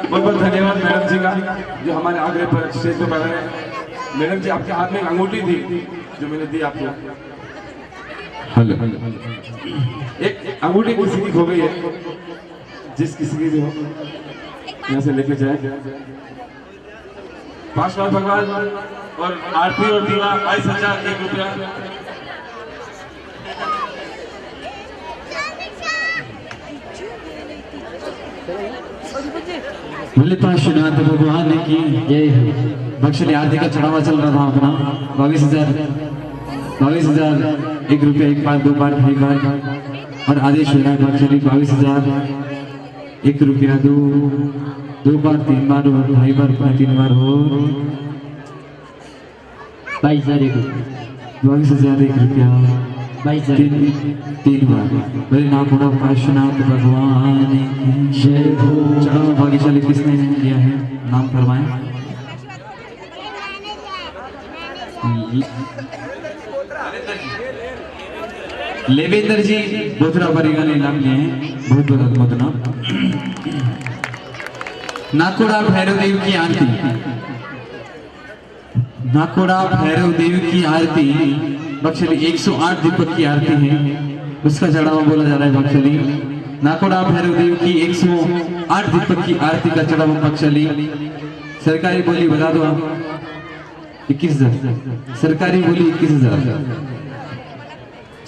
बहुत बहुत धन्यवाद मैडम जी का जो हमारे आग्रह पर स्टेज पे बैठे। मैडम जी आपके हाथ में एक अंगूठी थी जो मैंने दी आपको। हेलो एक अंगूठी किसी की खो गई है, जिस किसी की भी हो यहाँ से लेके जाए। 5 बार भगवान और आरती और दीवा 22,001 रुपया। बोले पार्श्वनाथ भगवान की जय। बख्शली आरती का चढ़ावा चल रहा था अपना 22,001 रुपया, 1 बार 2 बार 2.5 बार और आदेश हो रहा है बख्शली 22,001 रुपया 2 बार 3 बार और 2.5 बार 3 बार हो 22,001 रुपया 3 बार। बोले ना थोड़ा पार्श्वनाथ भगवान की जय। चढ़ावा भाग्यशाली किसने दिया है, नाम फरमाएं। लेवेंद्र जी बोथरा परिगा ने नाम लिए हैं, बहुत बहुत अनुमोदना। नाकोड़ा भैरव देव की आरती, नाकोड़ा भैरव देव की आरती बख्शली 108 दीपक की आरती है, उसका चढ़ावा बोला जा रहा है बख्शली। नाकोड़ा भैरव देव की 108 दीपक की आरती का चढ़ावा बख्शली। सरकारी बोली बता दो आप 21,000, सरकारी बोली 21,000,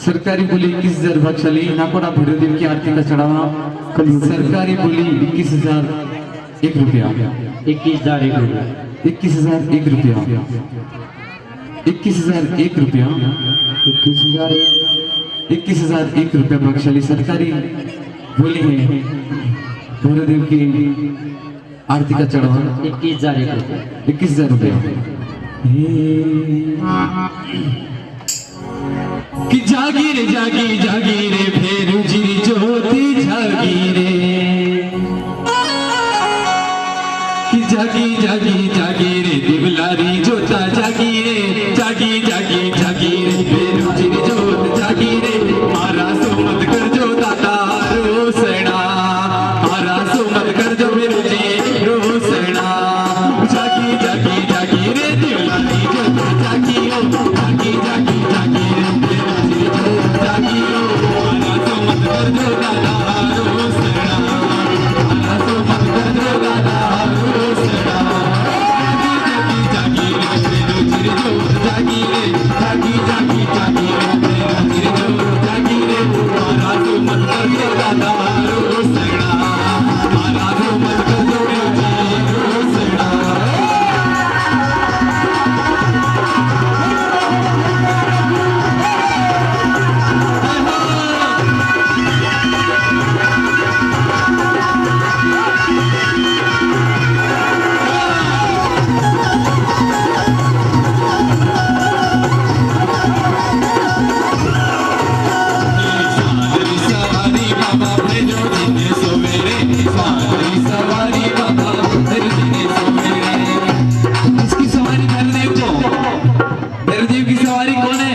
सरकारी बोली 21,000 बख्शली। नाकोड़ा भैरव देव की आरती का चढ़ावा सरकारी बोली 21,001 रुपया 21,001 रुपया 21,001 रुपया 21,001 रुपया 21,001 रुपया बख्शली। सरकारी बोली है भैरवदेव की आरती का चढ़ावा 21,000 रुपया। कि जागी रे जागी जागी रे भैरव जी ज्योति जागी रे, कि जागी जागी जागी रे दिवलारी जोता जागी रे, जागी जागी जागी रे भैरव जी जोत जागी रे। मारा सो मत कर जो दादा रोसना, मारा सो मत कर जो भैरव जी रोसना। जागी जागी जागी रे दिवलारी जोता जागी हो, जागी जागी जागी रे भैरव जी जोत जागी हो। मारा सो मत कर जो दादा रोसना, मारा सो मत कर जो दादा रोसना। जागी जागी रे भैरव जी जोत जागी रे, जागी जागी जागी रे भैरव जी जोत जागी रे। मारा सो मत कर जो दादा रोसना, मारा सो मत कर जो भैरव जी रोसना। इसकी सवारी भैरवदेव को, भैरवदेव की सवारी कौन है?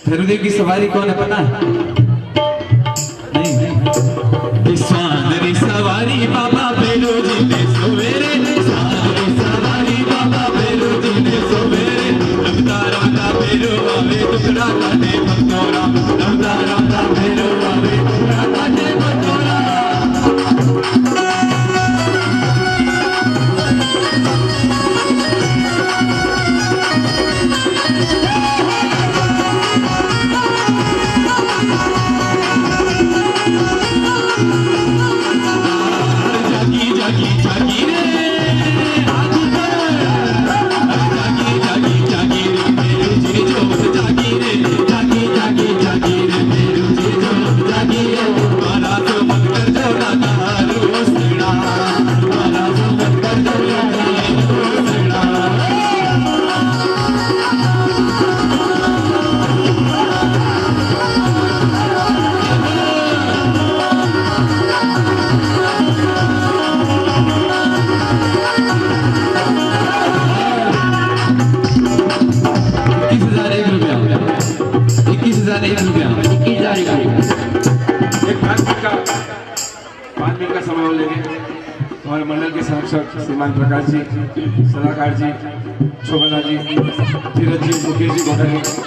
भैरवदेव की सवारी कौन है पता है? नहीं। स्वादरी सवारी बाबा भैरव जी ने सवेरे, स्वादरी सवारी बाबा भैरव जी ने सवेरे। रमता रमता भैरव आवे टुकड़ा काटे भक्तोरा, रमता रमता भैरव आवे टुकड़ा काटे भक्तोरा। 21,001 रुपया, 21,001 रुपया, 21,000 एक रुपया। एक 5 मिनट का समय और लेंगे। हमारे मंडल के संरक्षक श्रीमान प्रकाश जी, सलाहकार जी, शोभना जी, धीरज जी, मुकेश जी,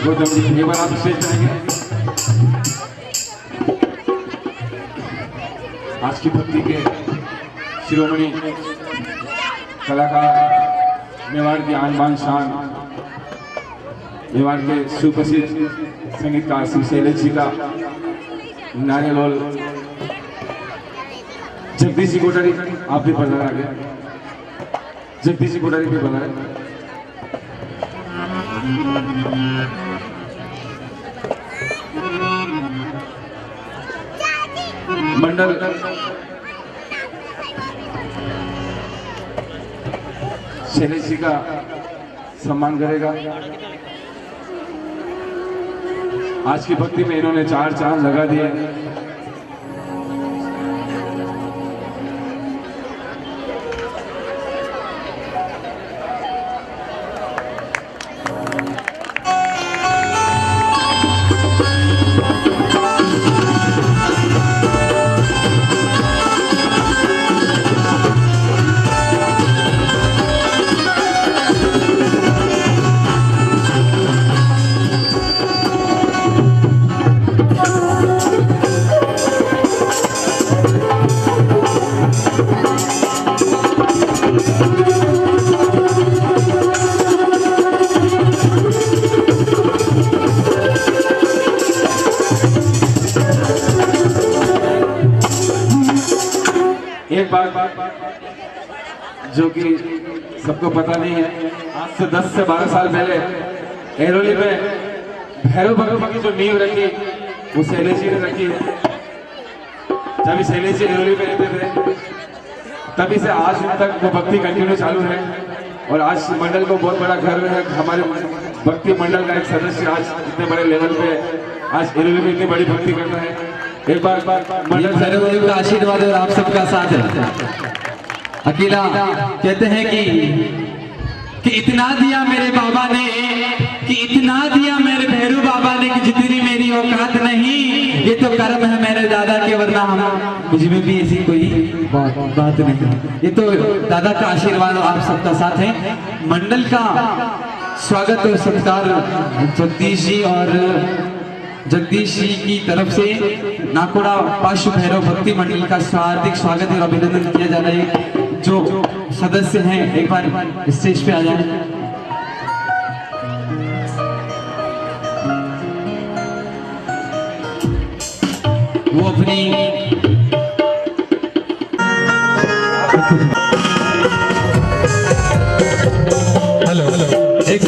गौतम जी, एक बार आप स्टेज जाएंगे। आज की भक्ति के शिरोमणि कलाकार, मेवाड़ की आन बान शान, मेवाड़ के सुप्रसिद्ध संगीतकार श्री शैलेश जी का नारियल जगदीश जी कोठारी, आप भी बना आगे। जगदीश जी कोठारी भी बना है। मंडल शैलेश जी का सम्मान करेगा। आज की भक्ति में इन्होंने 4 चांद लगा दिए। एक बात जो कि सबको पता नहीं है, आज से 10 से 12 साल पहले एरोली में भैरव भगवान की जो नींव रखी वो शैलेश जी ने रखी है। जब शैलेश जी एरोली में रहते थे तभी से आज तक वो भक्ति कंटिन्यू चालू है। और आज मंडल को बहुत बड़ा गर्व है, हमारे भक्ति मंडल का एक सदस्य आज इतने बड़े लेवल पे आज एरोली में इतनी बड़ी भक्ति करना है। एक बार मंडल भैरव देव का आशीर्वाद और आप सबका साथ है। अकेला कहते हैं कि इतना दिया मेरे बाबा ने, कि इतना दिया मेरे भैरव बाबा ने कि जितनी मेरी औकात नहीं। ये तो कर्म है मेरे दादा के, वरना हम मुझ में भी ऐसी कोई बात नहीं। ये तो दादा का आशीर्वाद और आप सबका साथ है। मंडल का स्वागत और सत्कार जगदीश जी की तरफ से नाकोड़ा पाशु भैरव भक्ति मंडल का हार्दिक स्वागत और अभिनंदन किया जा रहा है। जो सदस्य हैं एक बार स्टेज पे आ जाए। वो अपनी हेलो एक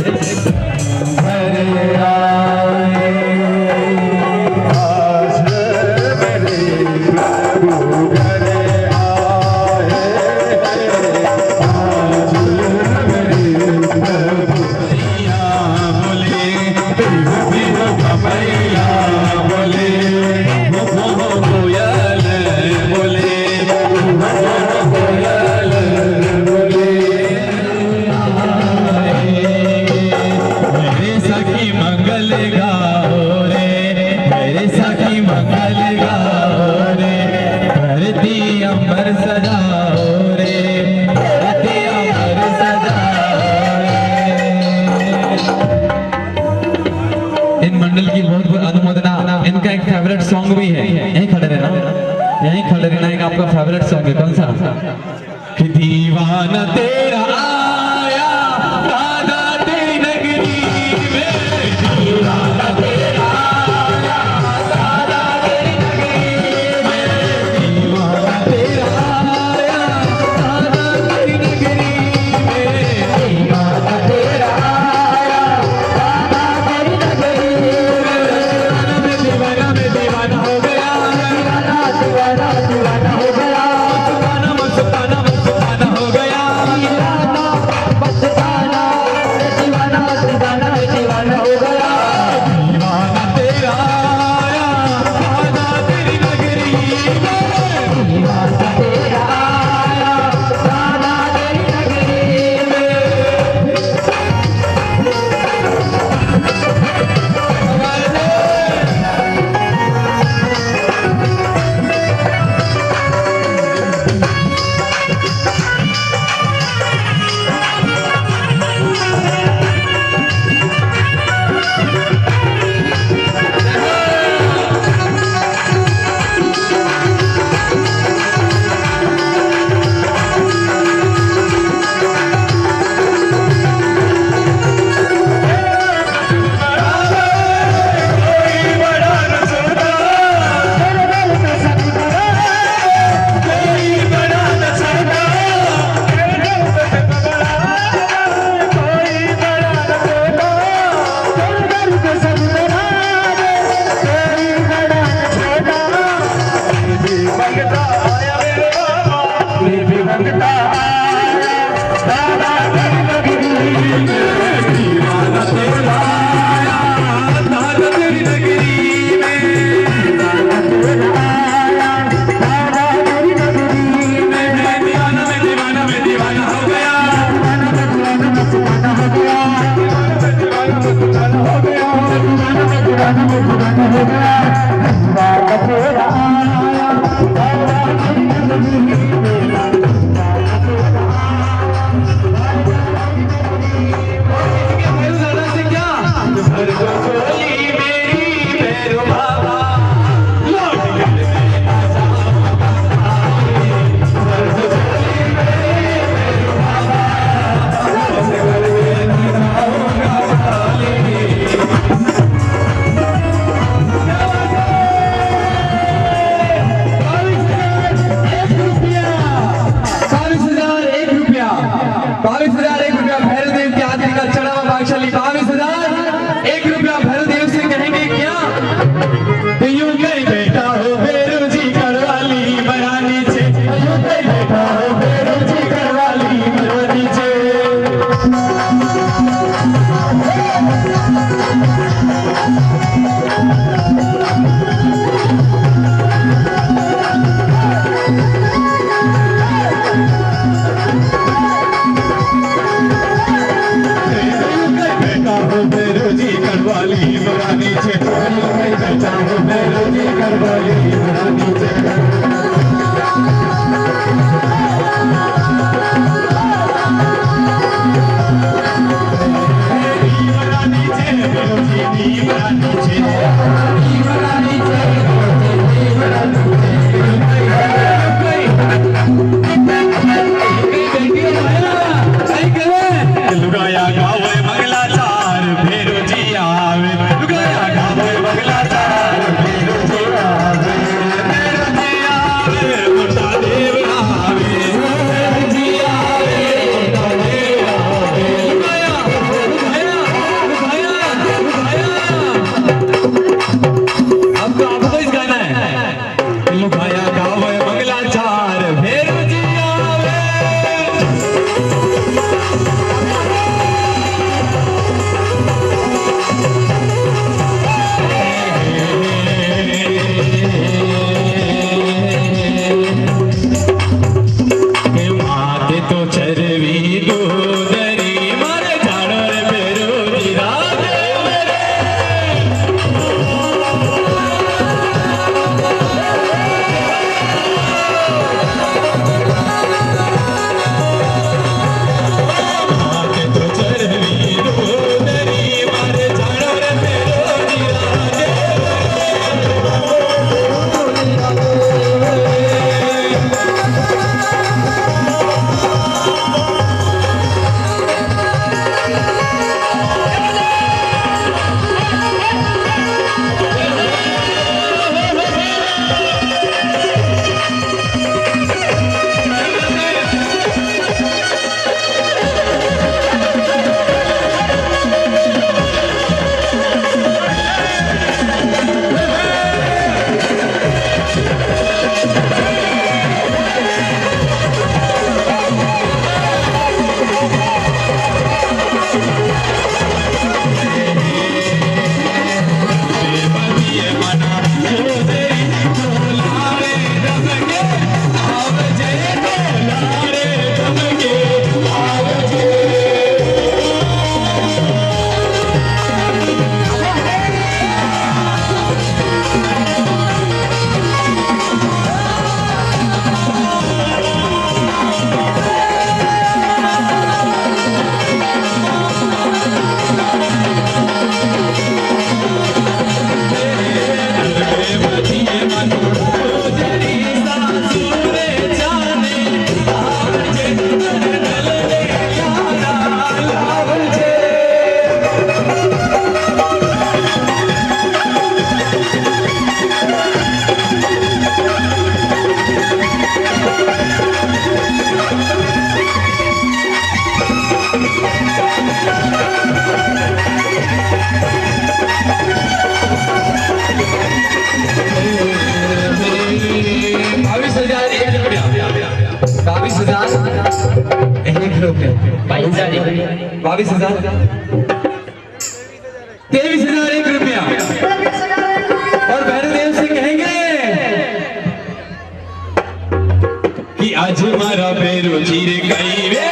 सॉन्ग भी है। यहीं खड़े रहना, यहीं खड़े रहना। एक आपका फेवरेट सॉन्ग है, कौन सा? कि दीवाना तेरा आया दादा तेरी नगरी में, दीवाना तेरा आया दादा तेरी नगरी में, दीवाना तेरा आया दादा तेरी नगरी में, दीवाना तेरा आया दादा तेरी नगरी में, दीवाना में दीवाना हो गया, दीवाना दीवाना दीवाना हो गया, मस्ताना मस्ताना मस्ताना हो गया। 22,000 23,001 रुपया। और भैरवदेव से कहेंगे कि आज हमारा भैरव चीर गई वे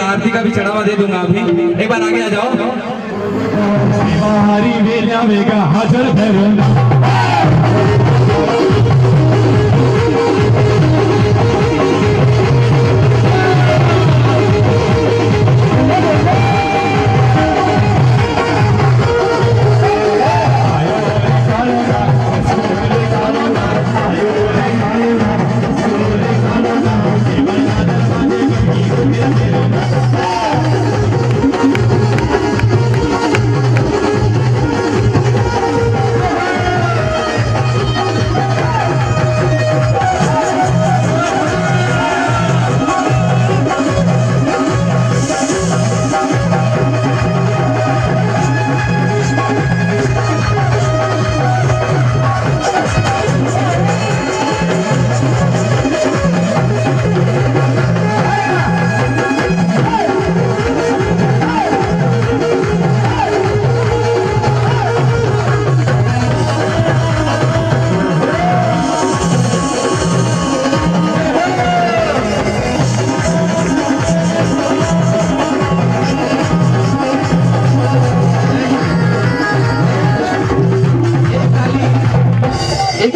आरती का भी चढ़ावा दे दूंगा अभी। एक बार आगे आ जाओ। हरी वेला वेगा हाजर भैरव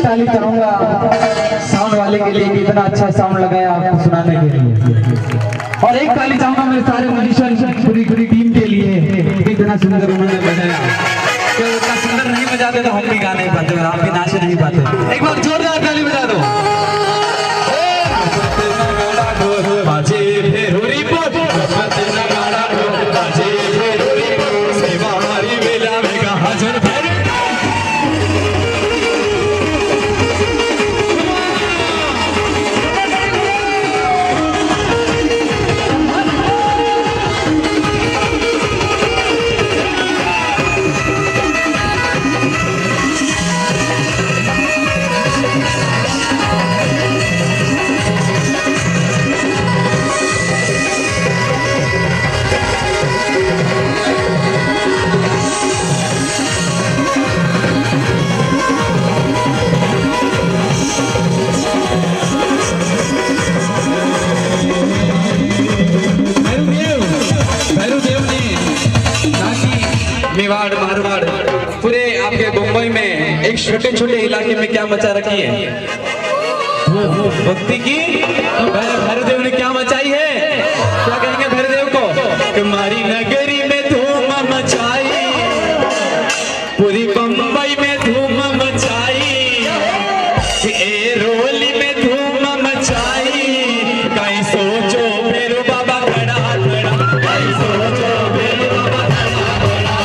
ताली करूंगा साउंड वाले के लिए, इतना अच्छा साउंड लगाया आपको सुनाने के लिए। और एक ताली चाहूंगा मेरे सारे म्यूजिशियन पूरी टीम के लिए, इतना सुंदर उन्होंने बजाया। तो इतना सुंदर नहीं बजाते तो हम भी गा नहीं पाते और आप भी नाच नहीं पाते। एक बार जोरदार ताली बजा दो। बाजे भेरुरी पोट, बाजे भेरुरी पोट, सेवा हरी वेला वेगा हाजर भैरव। मेवाड़ मारवाड़ पूरे आपके मुंबई में एक छोटे इलाके में क्या मचा रखी है भक्ति की। भैरवदेव ने क्या मचाई है, क्या कहेंगे भैरवदेव को? कि मारी नगरी में धूम मचाई, पूरी मुंबई में धूम मचाई, कि एरोली में धूम मचाई। कहीं सोचो भैरव बाबा खड़ा खड़ा, कहीं सोचो भैरव बाबा खड़ा खड़ा।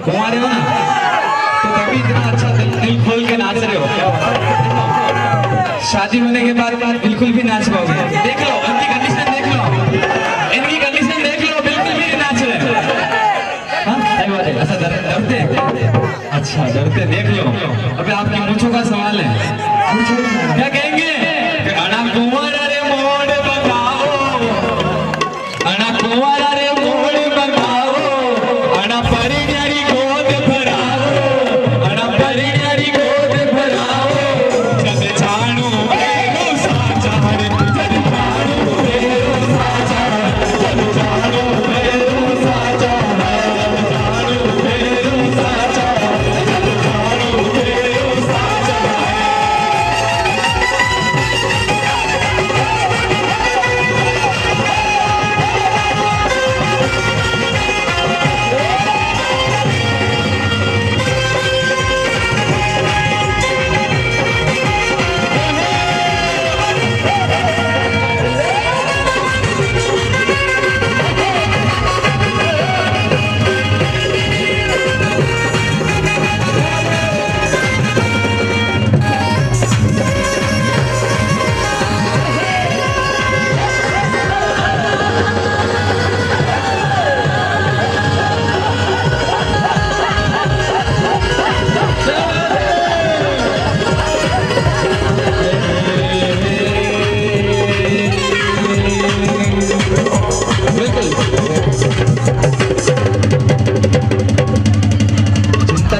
कुमार हो ना, तो तभी इतना अच्छा दिल खोल के नाच रहे हो। शादी होने के बाद बिल्कुल भी नाच पाओगे। देख लो इनकी कंडीशन, देख लो इनकी कंडीशन, देख लो बिल्कुल भी नाच रहे। हाँ ऐसा डरते, अच्छा डरते, देख लो। अभी आपकी मूंछों का सवाल है, क्या कहेंगे? अना कुंवर रे मोड़ बगाओ, अना कुंवर रे मोड़ बगाओ, अना परिण्यारी गोद भराओ, अना परिण्यारी गोद भराओ। जब जानो मेरो साचा रे, जब जानो मेरो साचा, जब जानो मेरो साचा, जब जानो मेरो साचा, जब जानो मेरो साचा।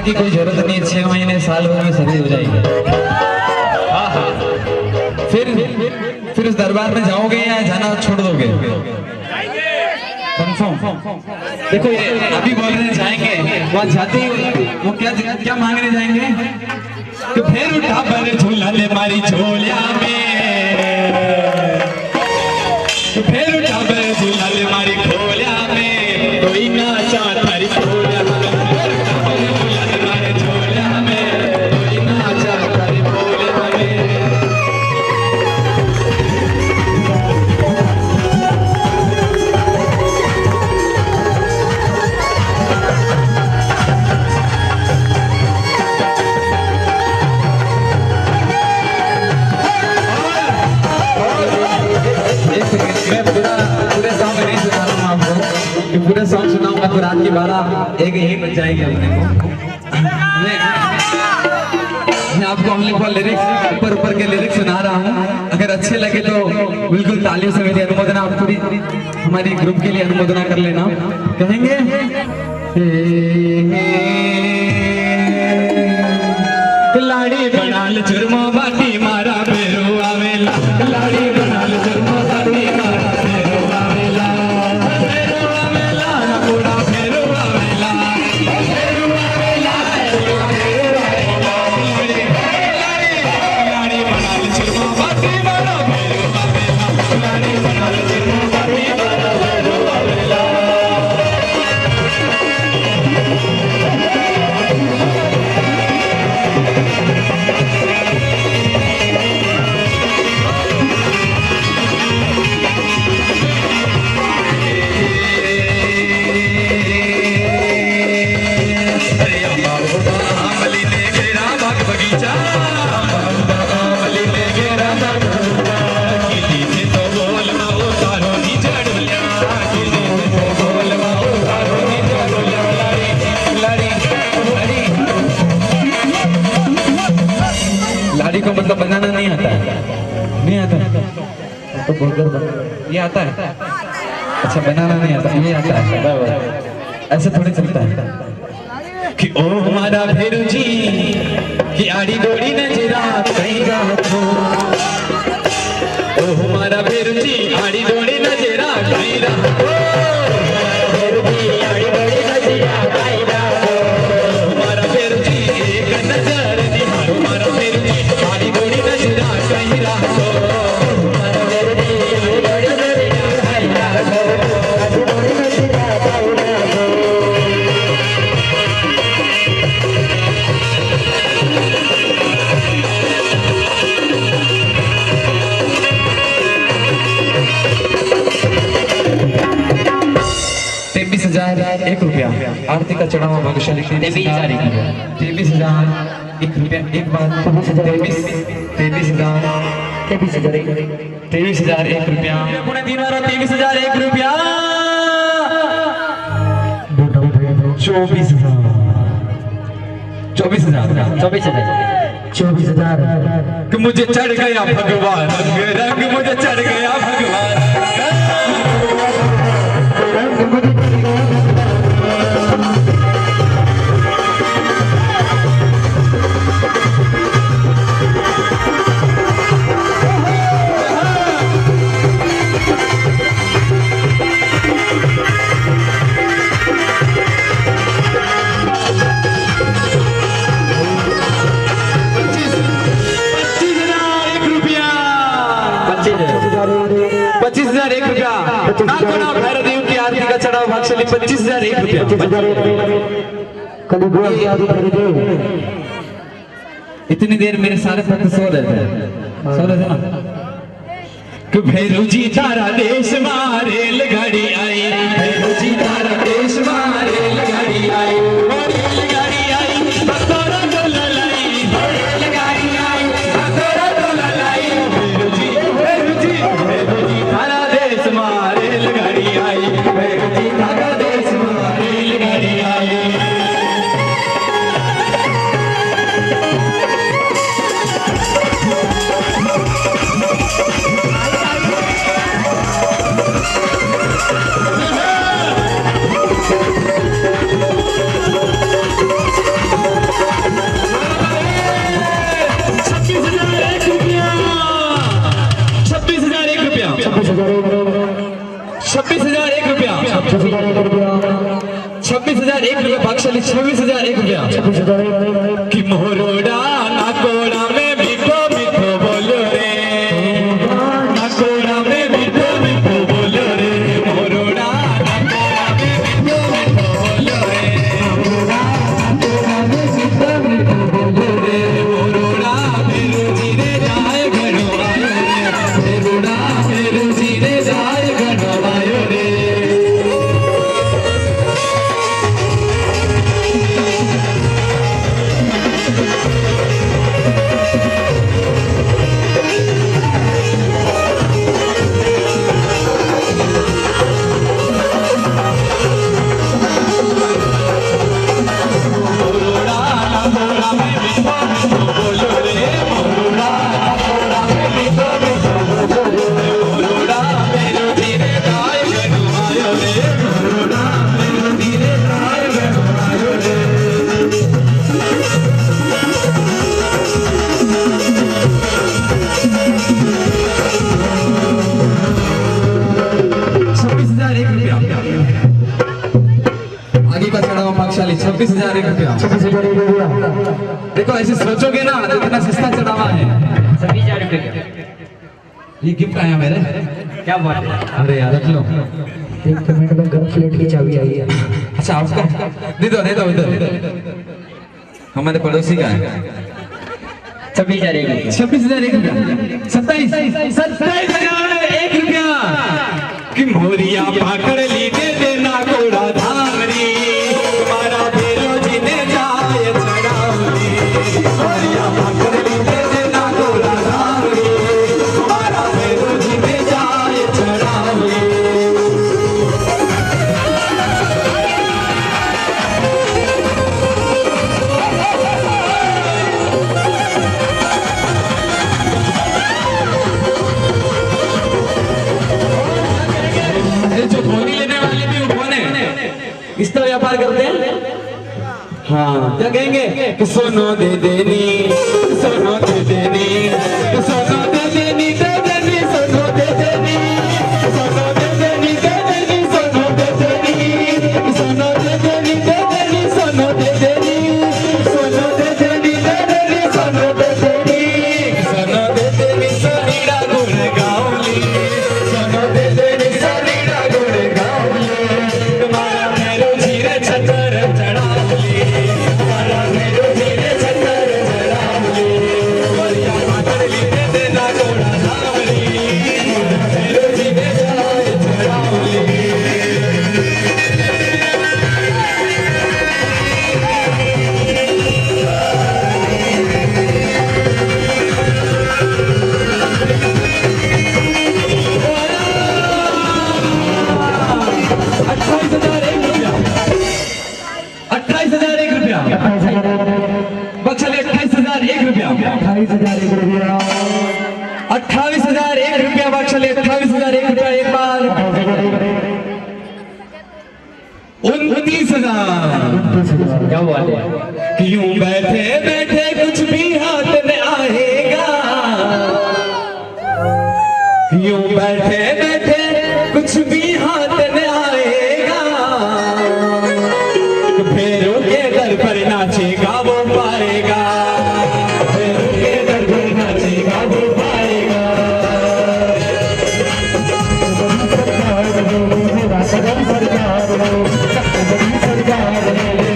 की कोई जरूरत नहीं, 6 महीने साल भर में सभी हो जाएगी। हाँ हाँ, फिर उस दरबार में जाओगे या जाना छोड़ दोगे? कंफर्म? देखो ये अभी बोल रहे जाएंगे, वहाँ जाते ही वो क्या मांगने जाएंगे कि फिर उठा पर झूला ले मारी झोलिया में, फिर उठा पर झूला ले मारी खोलिया में, कोई नाचा थारी खोलिया में, झूला ले मारी झोलिया में, कोई नाचा थारी खोलिया में। पूरे सॉन्ग सुनाऊंगा तो रात की 12-1 यही बज जाएगी अपने को। मैं आपको ओनली फॉर लिरिक्स ऊपर के लिरिक्स सुना रहा हूँ, अगर अच्छे लगे तो बिल्कुल तालियों से मेरी अनुमोदना, आप पूरी हमारी ग्रुप के लिए अनुमोदना कर लेना। कहेंगे लाड़ी बनाल चुरमा बाटी मारा बेरो आवेला, लाड़ी बनाल चुरमा बाटी मारा बेरो आवेला, बेरो आवेला ना पूरा बेरो आवेला, बेरो आवेला, बेरो आवेला, लाड़ी बनाल चुरमा बाटी मारा बेरो आवेला, लाड़ी बनाल चुरमा बाटी मारा बेरो आवेला। लाड़ी को मतलब बनाना नहीं आता है? नहीं आता है तो बोल, ये आता है? अच्छा बनाना नहीं आता, ये आता है। ऐसे थोड़ी चलता है कि ओ हमारा भेरू जी कि आड़ी डोरी नजरा कहीं जातो, ओ हमारा भेरू जी आड़ी डोरी नजरा कहीं जातो, भेरू जी आड़ी डोरी नजरा कहीं जातो, हमारा भेरू जी एक नजर निहारो, हमारा भेरू जी आड़ी डोरी नजरा कहीं जातो, हमारा भेरू जी आड़ी डोरी नजरा कहीं जातो, आड़ी डोरी नजरा कहीं जातो। ₹23,001 आरती का चढ़ावा भाग्यशाली 23,001 रुपया। एक बार 23,001 रुपया, पुणे 3 बार 23,001 रुपया, 24,000 कि मुझे चढ़ गया भगवान रंग, मुझे चढ़ गया भगवान भैरव की आरती का चढ़ाव भाग्यशाली 25,001 रुपया। इतनी देर मेरे सारे भक्त सो रहे थे ना कि भैरू जी तारा देश में रेलगाड़ी आई, भैरू जी तारा देश में रेलगाड़ी आई, रेलगाड़ी आई बतौरा डोला लाई, रेलगाड़ी आई बतौरा डोला लाई, भैरू जी तारा देश में रेलगाड़ी आई, भैरू जी तारा देश में रेलगाड़ी आई। 26,001 रुपया भागशाली 26,001 रुपया कि मोरोड़ा नाकोड़ा में मीठो मीठो बोलो रे नाकोड़ा में मीठो मीठो बोलो रे मोरोड़ा नाकोड़ा में मीठो मीठो बोलो रे नाकोड़ा में मीठो मीठो बोलो रे मोरोड़ा मेरो जीरे जाए घरो आयो रे मोरोड़ा मेरो जीरे जाए घरो आयो रे आगे का चढ़ावा भागशाली 26,001 रुपया। देखो ऐसे सोचोगे ना तो कितना सस्ता चढ़ावा है। 26,000 रुपये ये गिफ्ट आया मेरे। क्या बात है। अरे यार रख लो। एक पेमेंट में घर फ्लैट की चाबी आई है। अच्छा आपका दे दो इधर हमारे पड़ोसी का है। 26,001 26,001 रुपया 27,001 रुपया कि मोरिया पाकड़ ली दे देना घोड़ा धामरी तुम्हारा भेरो जी ने जाए चढ़ावली मोरिया पाकड़ ली दे देना घोड़ा धामरी तुम्हारा भेरो जी ने जाए चढ़ावली जो बोनी लेने वाले भी वो कौन है? इसका व्यापार करते हैं। हाँ क्या कहेंगे कि सोनो दे देनी सोनो दे देनी सोनो दे देनी दे देनी सोनो दे देनी सोनो दे देनी दे देनी सोनो दे देनी सोनो दे देनी दे देनी सोनो दे देनी सोनो दे देनी दे देनी सोनो दे देनी सोनो दे देनी सोनीड़ा गुण गाऊंगी सोनो दे देनी सोनीड़ा गुण गाऊंगी तुम्हारा मेरो जीरे छतर चढ़ाऊंगी तुम्हारा मेरो जीरे छतर चढ़ाऊंगी मोरिया पाकड़ ली दे देना घोड़ा धामली मेरो जीरे जाए चढ़ाऊंगी ₹28,001 रुपया बक्सली 28,001 रुपया 28,001 रुपया बक्सली 28,001 रुपया एक बार 29,000 क्या बात है। क्यों बैठे बैठे कुछ भी हाथ में आएगा क्यों बैठे बैठे कुछ भी हाथ में आएगा भैरव के दर पर नाचेगा वो पाएगा भैरव के दर पर नाचेगा वो पाएगा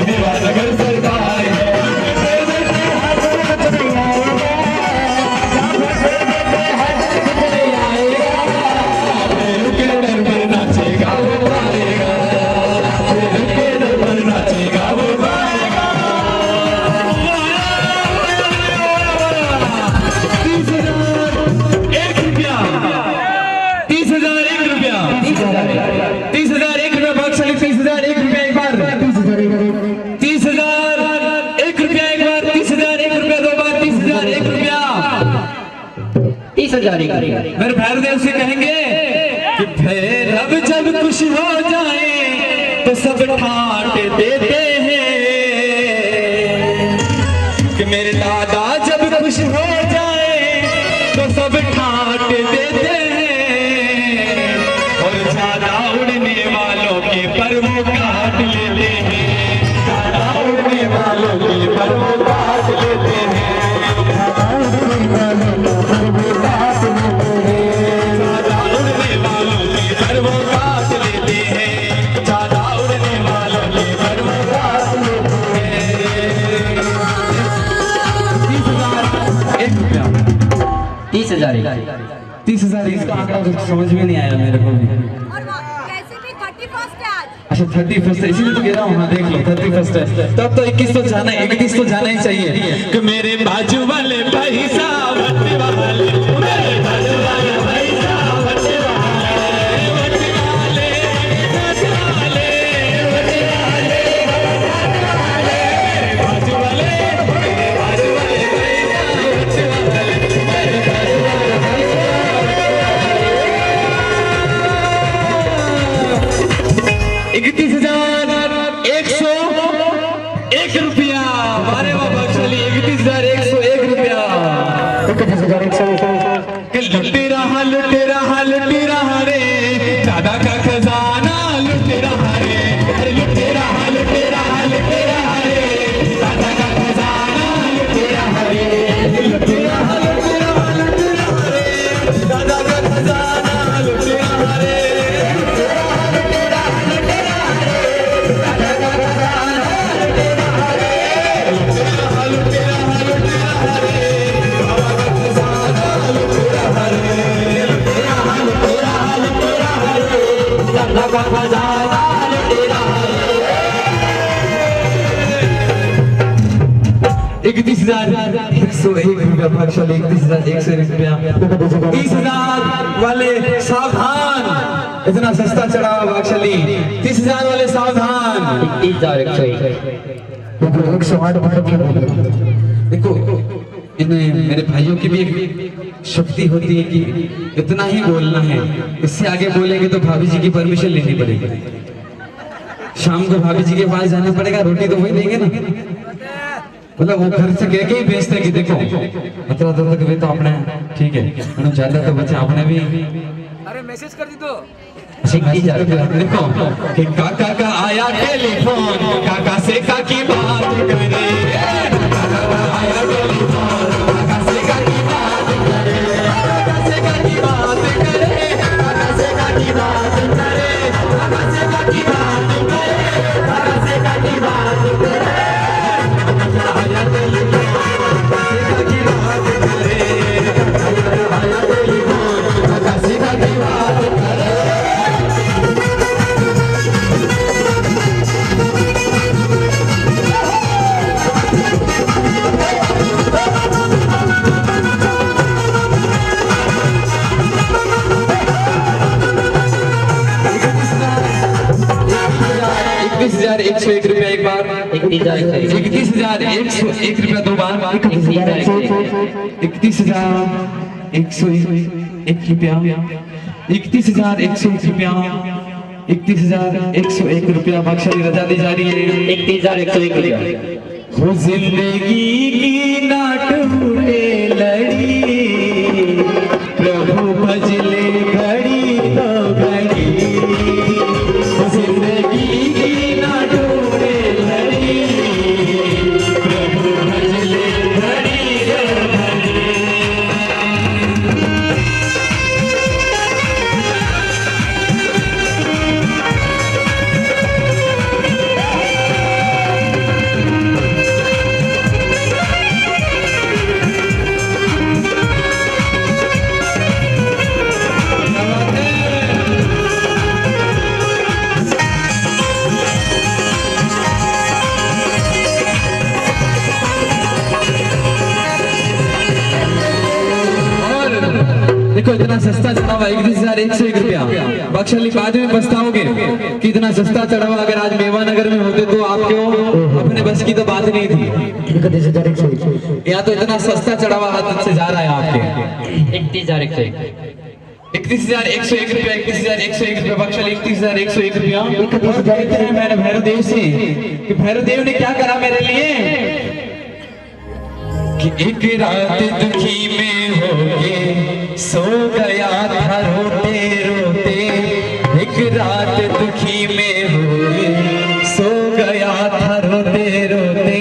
देवानगर सरकार भैरव के दर पर नाचेगा वो पाएगा भैरव के दर पर नाचेगा वो पाएगा 30,001 रुपया 30,001 रुपया 30,001 रुपया भागशाली 30,001 रुपया एक बार 30,001 रुपया एक बार 30,001 रुपया दो बार 30,001 रुपया 30,001 मेरे भैरवदेव से कहेंगे कि भैरव जब खुश हो जाए तो सब ठाट देते हैं कि मेरे दादा जब खुश हो जाए तो सब ठाट देते हैं और ज्यादा उड़ने वालों के पर वो काट लेते हैं 30,000 इसका आंकड़ा तो समझ में नहीं आया मेरे को भी। कैसे भी 31st है आज। अच्छा 31st है, इसीलिए तो कह रहा हूँ। हाँ देख लो 31st है, तब तो 21 तो जाना है, 31 तो जाना ही चाहिए। कि मेरे बाजू वाले भाई साहब वटे वाले, मेरे बाजू वाले भाई साहब वटे वाले, वटे वाले, वटे वाले, वटे वाले, मेरे बाजू वाले, मेरे बाजू वाले भाई साहब वटे वाले, मेरे बाजू वाले भाई साहब 31,101 रुपया। मारे बाबा चली 31,101 रुपया। लुटे रहा लुटे रहा लुटे रहा रे, दादा का खजाना लुटे रहा रे, अरे लुटे रहा लुटे रहा लुटे रहा रे, दादा का खजाना लुटे रहा रे, लुटे रहा लुटे रहा लुटे रहा रे, दादा का खजाना लुटे रहा रे, लुटे रहा लुटे रहा लुटे रहा रे, दादा का खजाना लुटे रहा रे, लुटे रहा लुटे रहा लुटे रहा रे, बाबा का खजाना लुटे रहा रे, लुटे रहा लुटे रहा लुटे रहा रे, दादा का खजाना लुटे रहा रे। 31,101 रुपया भागशाली, 31,101 रुपया। 30,000 वाले सावधान, इतना सस्ता चढ़ा भागशाली। 30,000 वाले सावधान। 31,108। देखो इन्हें मेरे भाइयों की भी एक शक्ति होती है कि इतना ही बोलना है, इससे आगे बोलेंगे तो भाभी जी की परमिशन लेनी पड़ेगी। शाम को भाभी जी के पास जाना पड़ेगा, रोटी तो वही देंगे ना, मतलब वो घर से कह के ही भेजते हैं कि देखो अतरा तक भी तो अपने ठीक है, मैंने ज्यादा तो बच्चे अपने भी। अरे मैसेज कर दी तो। देखो कि काका का आया टेलीफोन, काका से काकी बात करे, काका का आया टेलीफोन, काका से काकी बात करे, काका से काकी बात करे, काका से काकी बात करे, काका से काकी बात करे, काका से काकी बात करे, काका का आया टेलीफोन, काका से काकी बात करे, काका का आया टेलीफोन, काका से काकी बात करे। ₹31,101 रुपया एक बार, 31,101 रुपया दो बार, 31,101 रुपया, 31,101 रुपया, 31,101 रुपया भागशाली रजा दी जा रही है। 31,101 रुपया। हो जिंदगी की नाट उड़े लड़ी, प्रभु भजले घड़ी तो घड़ी, हो जिंदगी की नाट उड़े लड़ी, प्रभु भजले घड़ी तो घड़ी। देखो इतना सस्ता चढ़ा हुआ 31,101 रुपया भागशाली, बाद में पछताओगे कि इतना सस्ता चढ़ा हुआ। अगर आज मेवानगर में होते तो आप क्यों, अपने बस की तो बात नहीं थी। यहाँ तो इतना सस्ता चढ़ा हुआ हाथ से जा रहा है आपके। 31,101। 31,101 रुपया, 31,101 रुपया भागशाली, 31,101 रुपया। कहते हैं मैंने भैरव देव से कि भैरव देव ने क्या करा मेरे लिए, कि एक रात दुखी में होके सो गया था रोते रोते, एक रात दुखी में होके सो गया था रोते रोते,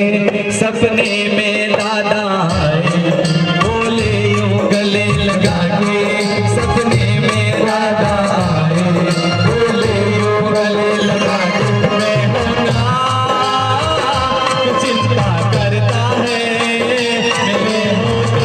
सपने में दादा आए बोले यूं गले लगा के, सपने में दादा आए बोले यूं गले लगा के, मैं होना चिंता करता है मेरे होते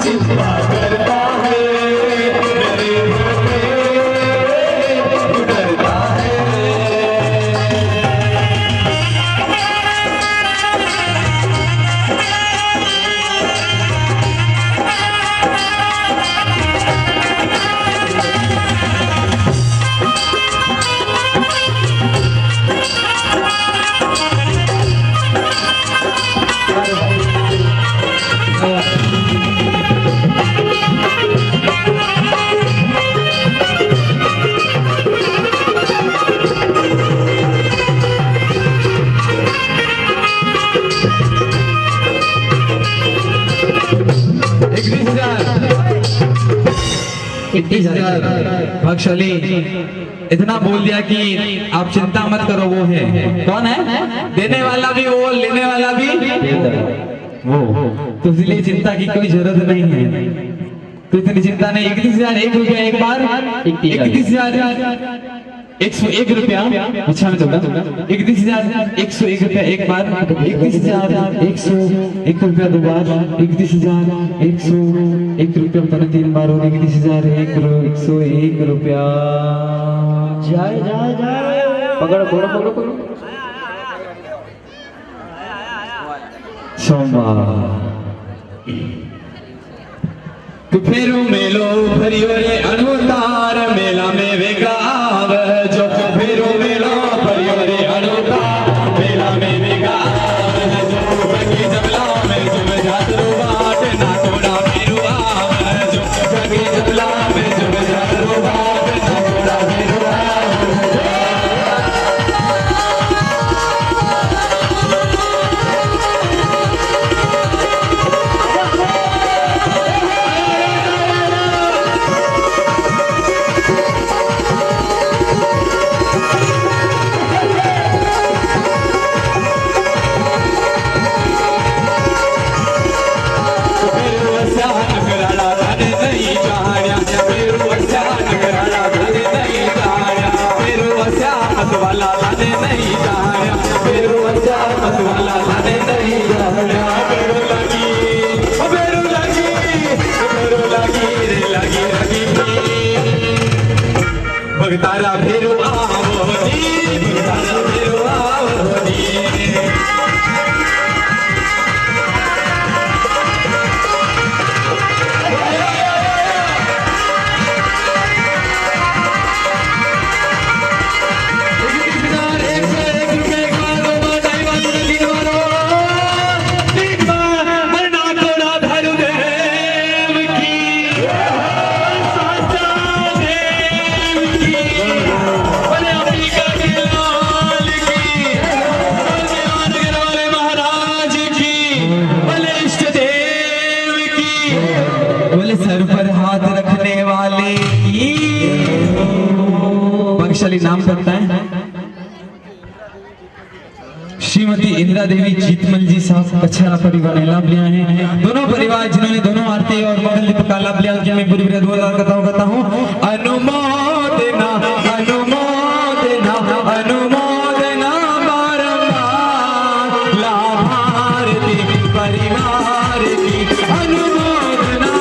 चिंता करता है मेरे होते तू डरता है। भागशाली इतना बोल दिया कि आप चिंता मत करो, वो है। कौन है? देने वाला भी वो, लेने वाला भी वो। तो इसलिए चिंता की कोई जरूरत नहीं है। तो इतनी चिंता नहीं। 31,001 रुपया एक बार, 31,101 रुपया। अच्छा मैं चलता 31,101 रुपया एक बार, 31,101 रुपया दो बार, 31,101 रुपया पता नहीं 3 बार, और 31,101 रुपया। जाए जाए जाए, पकड़ो पकड़ो पकड़ो पकड़ो। सोमवार तू फेरू मेलो भरियो रे अनुतार मेला में वेगाव जो फेरू मेलो भरियो रे अनुतार मेला में वेगाव जो बगी जबला में जुम जातरू बाट ना तोड़ा फेरू आव जो बगी जबला में जुम जातरू बाट ना तोड़ा फेरू आव। भगतारा भेरू आवोनी, भगतारा भेरू आवोनी। सर पर हाथ रखने वाले की भाग्यशाली नाम करता है श्रीमती इंदिरा देवी जीतमल जी साहब कच्छा परिवार ने लाभ लिया है। दोनों परिवार जिन्होंने दोनों आरती और मॉडल दीपक का लाभ लिया, उनकी मैं पूरी करता हूँ। अनुमोदना अनुमोदना अनुमोदना बारंबार लाभार्थी परिवार की अनुमोदना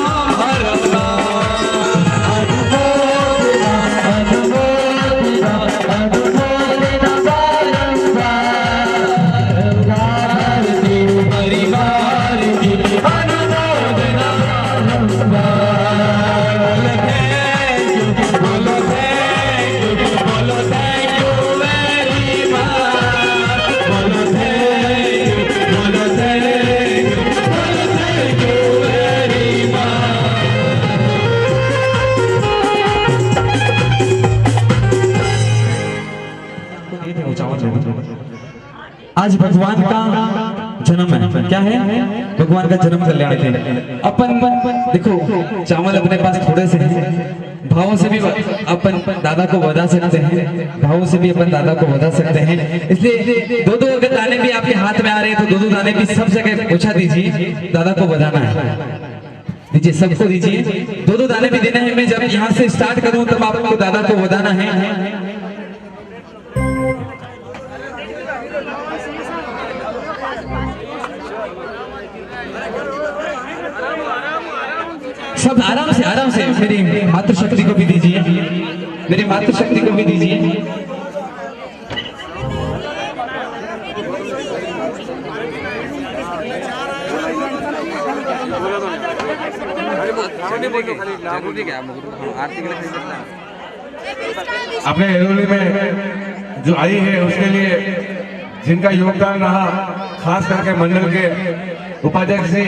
आज भगवान का जन्म है। क्या है? भगवान का जन्म कल्याण के अपन देखो चावल अपने पास थोड़े से हैं, भावों से भी अपन दादा को बधा सकते हैं, भावों से भी अपन दादा को बधा सकते हैं। इसलिए दो दो अगर दाने भी आपके हाथ में आ रहे हैं तो दो दो दाने भी सब जगह पहुंचा दीजिए, दादा को बधाना है। दीजिए, सबको दीजिए, दो दो दाने भी देना है। मैं जब यहाँ से स्टार्ट करूँ तब आपको दादा को बधाना है। सब आराम से मेरी मातृशक्ति को भी दीजिए, मेरी मातृशक्ति को भी दीजिए। अपने हिरोली में जो आई है उसके लिए जिनका योगदान रहा, खास करके मंडल के उपाध्यक्ष जी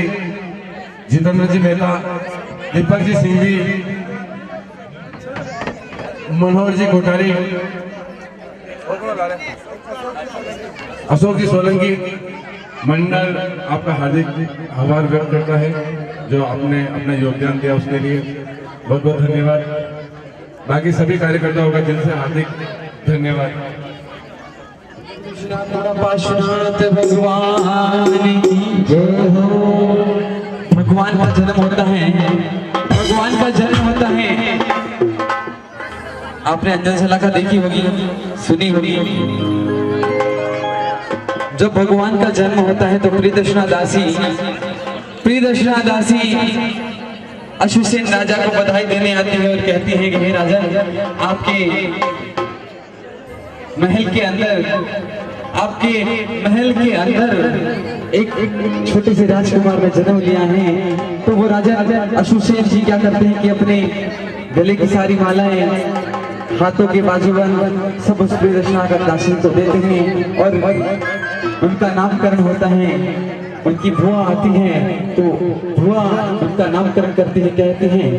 जितेंद्र जी मेहता, दीपक जी सिंघवी, मनोहर जी कोठारी, अशोक जी सोलंकी, मंडल आपका हार्दिक आभार व्यक्त करता है जो आपने अपना योगदान दिया, उसके लिए बहुत बहुत धन्यवाद। बाकी सभी कार्यकर्ताओं का दिल से हार्दिक धन्यवाद। पाशुनाथ भगवान की जय हो। भगवान का जन्म होता है, भगवान का जन्म होता है। आपने अंजन शलाका देखी होगी, सुनी होगी। जब भगवान का जन्म होता है तो प्रियदर्शना दासी अश्वसेन राजा को बधाई देने आती है और कहती है कि हे राजा, आपके महल के अंदर एक छोटे से राजकुमार ने जन्म लिया है। तो वो राजा अश्वसेन जी क्या करते हैं कि अपने गले की सारी मालाएं, हाथों के बाजूबंद सब उस प्रियदर्शना दासी को देते हैं और उनका नामकरण होता है। उनकी बुआ आती है तो बुआ उनका नामकरण करती है, कहते हैं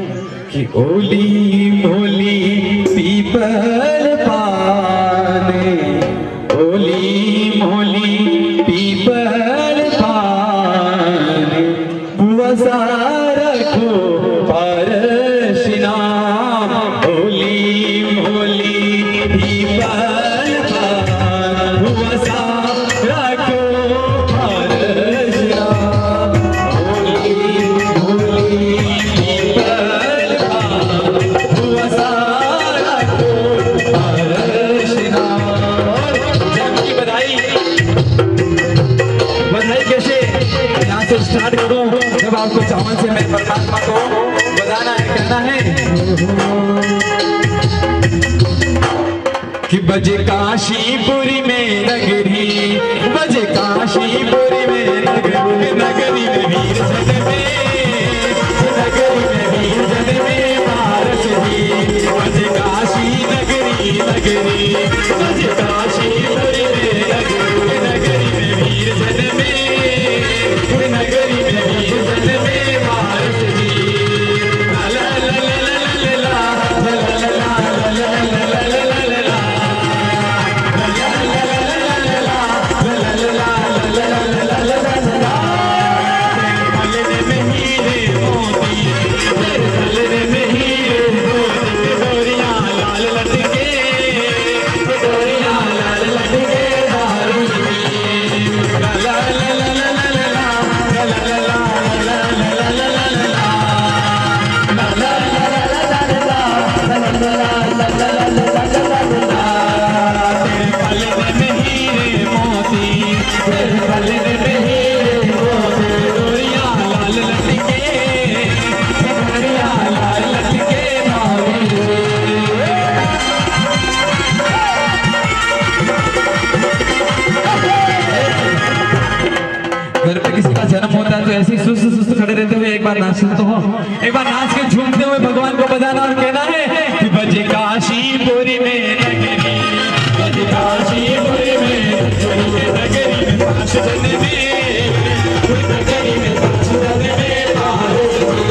कि ओली मोली पीपल पाने, ओली मोली पीपल पाने, बुआ सारा को पारशिना, ओली मोली पीपल पाने, बुआ सारा को स्टार्ट करो। जब आपको चावल से मैं परमात्मा को बताना है, कहना है कि बजे काशीपुरी में नगरी, बजे काशीपुरी में नगरी, नगरी में वीर जन्मे, नगरी में वीर जन्मे पारस जी, बजे काशी नगरी नगरी, बजे काशीपुरी में नगरी, नगरी में वीर जन्मे, नगरी में वीर जन्मे पारस जी। ला ला ला ला ला ला ला ला ला ला ला ला। घर पे किसी का जन्म होता है तो ऐसे ही सुस्त खड़े रहते हुए एक बार नाचते तो हो, एक बार नाच के झूमते हुए भगवान को बजाना और कहना है कि बजे काशीपुरी में नगरी, बजे काशीपुरी में नगरी में पास जन्मे, नगरी में पास जन्मे पारस जी।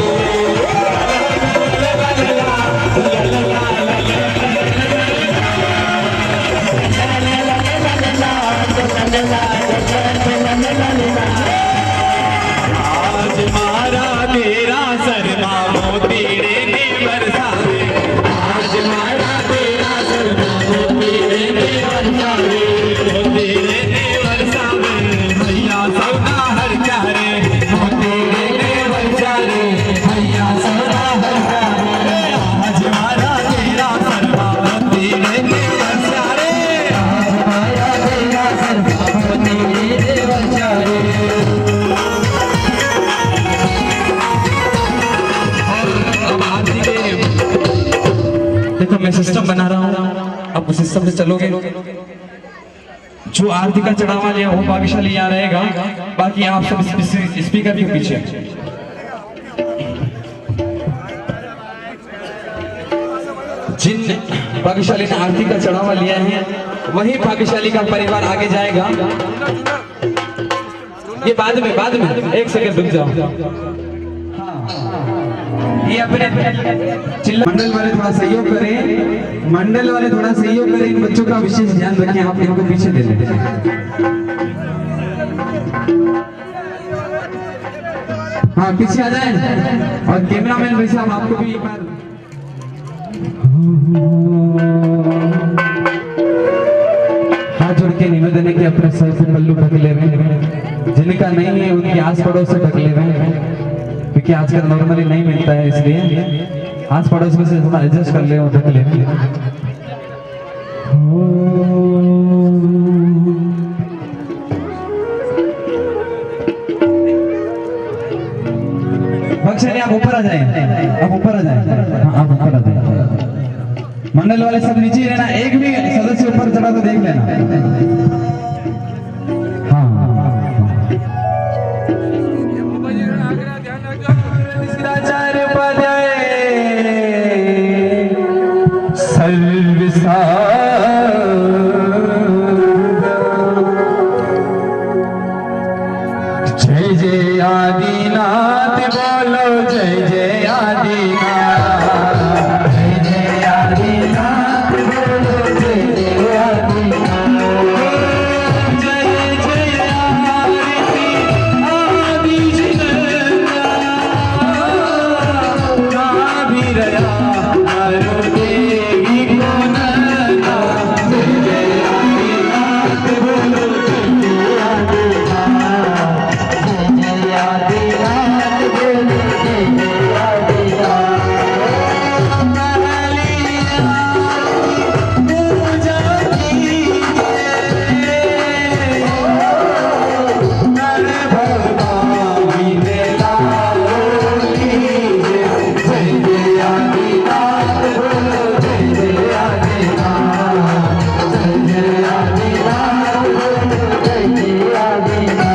आज मारा तेरा सरमा मोदी मैं सिस्टम बना रहा हूँ, आप उस सिस्टम से चलोगे। जो आरती का चढ़ावा लिया वो भाग्यशाली यहाँ रहेगा, बाकी आप सब स्पीकर के पीछे। जिन भाग्यशाली ने आरती का चढ़ावा लिया है वही भाग्यशाली का परिवार आगे जाएगा। ये बाद में एक सेकंड रुक जाओ। ये अपने मंडल वाले थोड़ा सहयोग करें, मंडल वाले थोड़ा सहयोग करें, इन बच्चों का विशेष ध्यान रखें। आप इनको पीछे ले लें। हाँ पीछे आ जाएं। और कैमरामैन भाई साहब आपको भी एक बार हाथ जोड़ के निवेदन है कि अपने सर से पल्लू ढक ले रहे, जिनका नहीं है उनके आस पड़ोस से ढक ले रहे, क्योंकि आजकल नॉर्मली नहीं मिलता है, इसलिए आस पड़ोस में से थोड़ा एडजस्ट कर ले और ढक ले। बख्शे आप ऊपर आ जाए, आप ऊपर आ जाए। हाँ आप ऊपर आ जाए। मंडल वाले सब नीचे ही रहना, एक भी सदस्य ऊपर चढ़ा तो देख लेना। जय जय आदिनाथ बोलो, जय जय आदिनाथ, जय जय आदिनाथ बोलो, जय जय आदिनाथ, जय जय आरती आदि जगन्नाथ, काबिरया हरो देवी को नंदा, जय जय आदिनाथ बोलो, जय जय आदिनाथ, आदिनाथ बोलो, जय जय आदिनाथ। पूजा कीजिए नर भगवान लाओ लीजिए, जय जय आदिनाथ बोलो, जय जय आदिनाथ, जय जय आदिनाथ बोलो, जय जय आदिनाथ।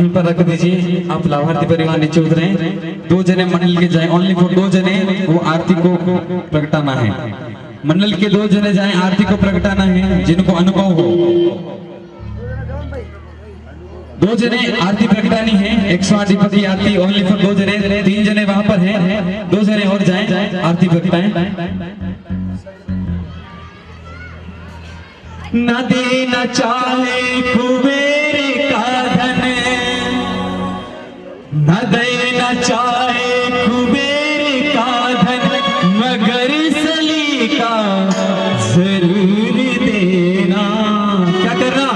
वहीं पर रख दीजिए। आप लाभार्थी परिवार नीचे उतरे, 2 जने मंडल के जाए, ओनली फॉर 2 जने वो आरती को प्रगटाना है। मंडल के 2 जने जाए, आरती को प्रगटाना है जिनको अनुभव हो। 2 जने आरती प्रगटानी है, 108 दीपक की आरती ओनली फॉर 2 जने। 3 जने वहां पर हैं, 2 जने और जाएं, आरती प्रगटाएं। न देना चाहे कुबेर का धन, न देना चाहे कुबेर का धन, मगर सलीका जरूर देना। क्या करना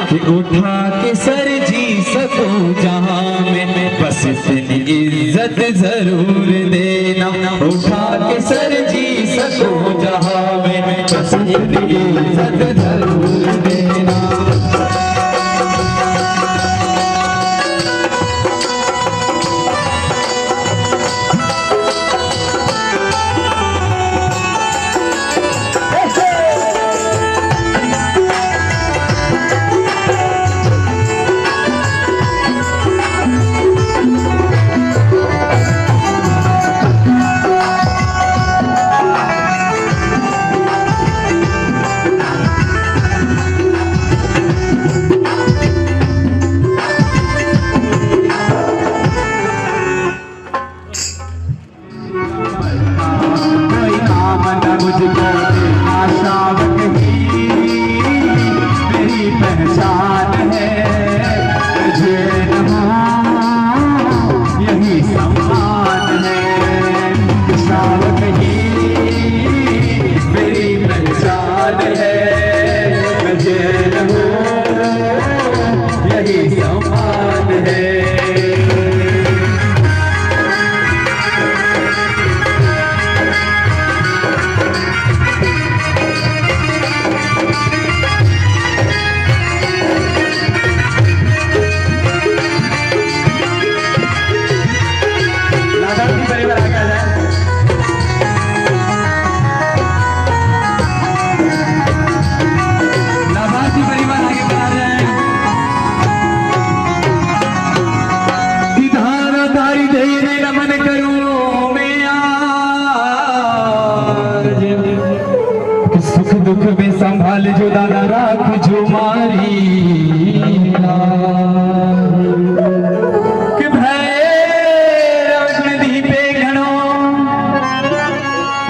कि उठा के सर जी सकूं जहां में, बस इतनी इज्जत जरूर देना। उठा के सर जी सकूं जहां में, बस इतनी इज्जत जरूर देना। दुख में संभाल जो दादा राख जो मारी कि भैरव नदी पे घणो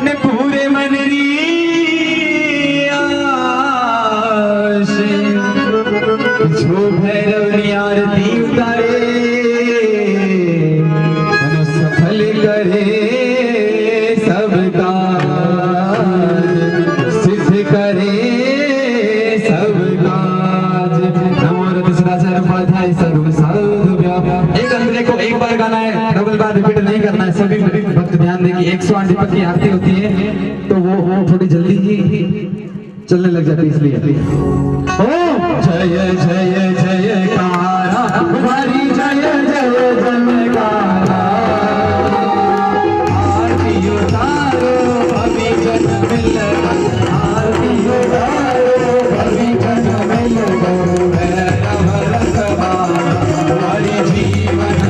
ने पूरे मन री आश जो भैरव नी आरती उतारे मनो सफल करे सबका एक बार गाना है, डबल बार रिपीट नहीं करना है। सभी भक्त ध्यान दें कि 108 दीपक की आरती होती है तो वो थोड़ी जल्दी ही चलने लग जाती है, इसलिए ओ जय जय जय कारा हमारी जय जय जयकारा आरती उतारो अभी जन्म मिल आरती उतारो अभी जन्म मिल हमारी जीवन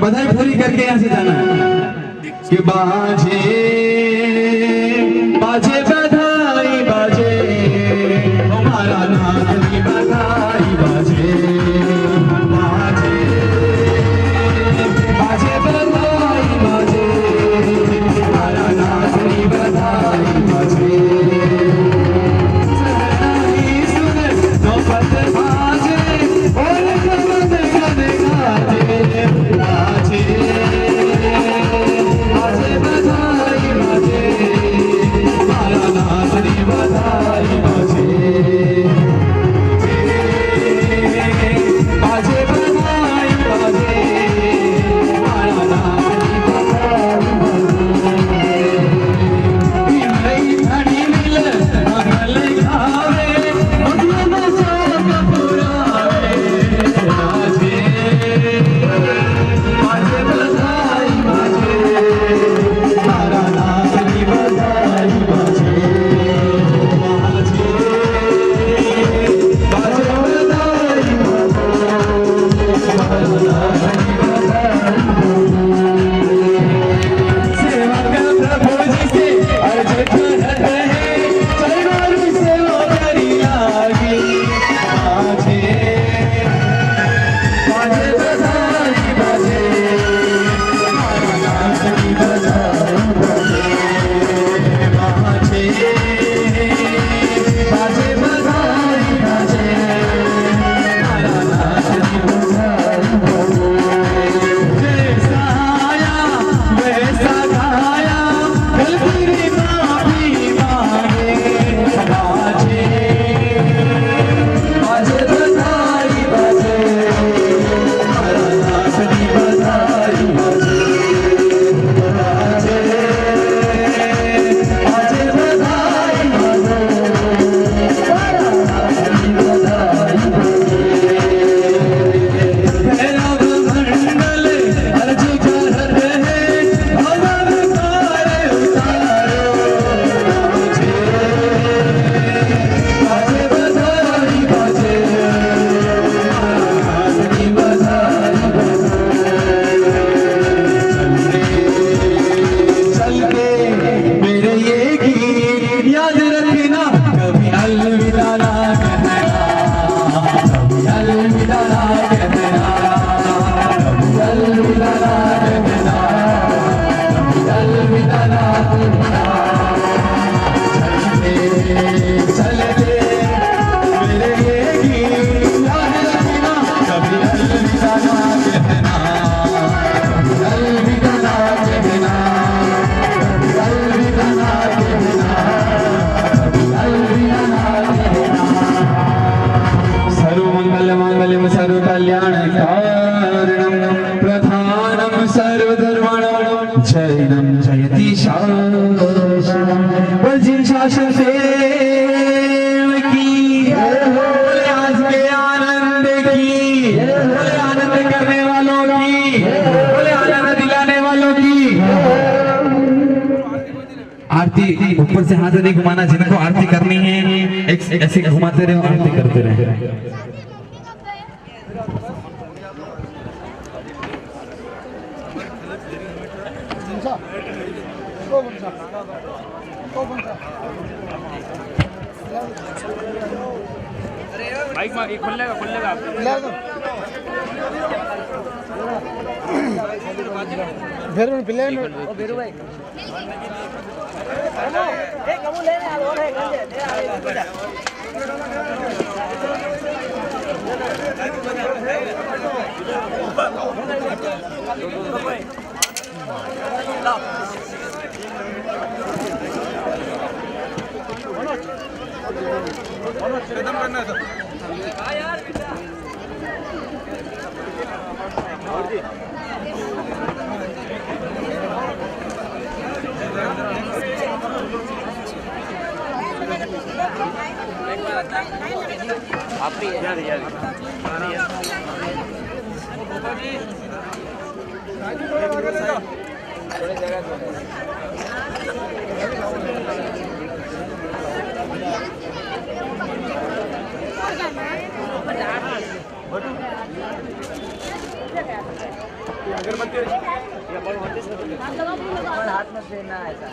बधाई पूरी करके यहाँ से जाना है कि बाजे बाजे बधाई बाजे हमारा नानी बधाई बाजे बाजे बाजे बधाई बाजे हमारा नानी बधाई बाजे बोले आनंद दिलाने वालों की आरती। ऊपर से हाथ नहीं घुमाना, जिनको आरती करनी है ऐसे घुमाते रहे, आरती करते रहे। बाइक में खुलेगा हाथ में देना ऐसा।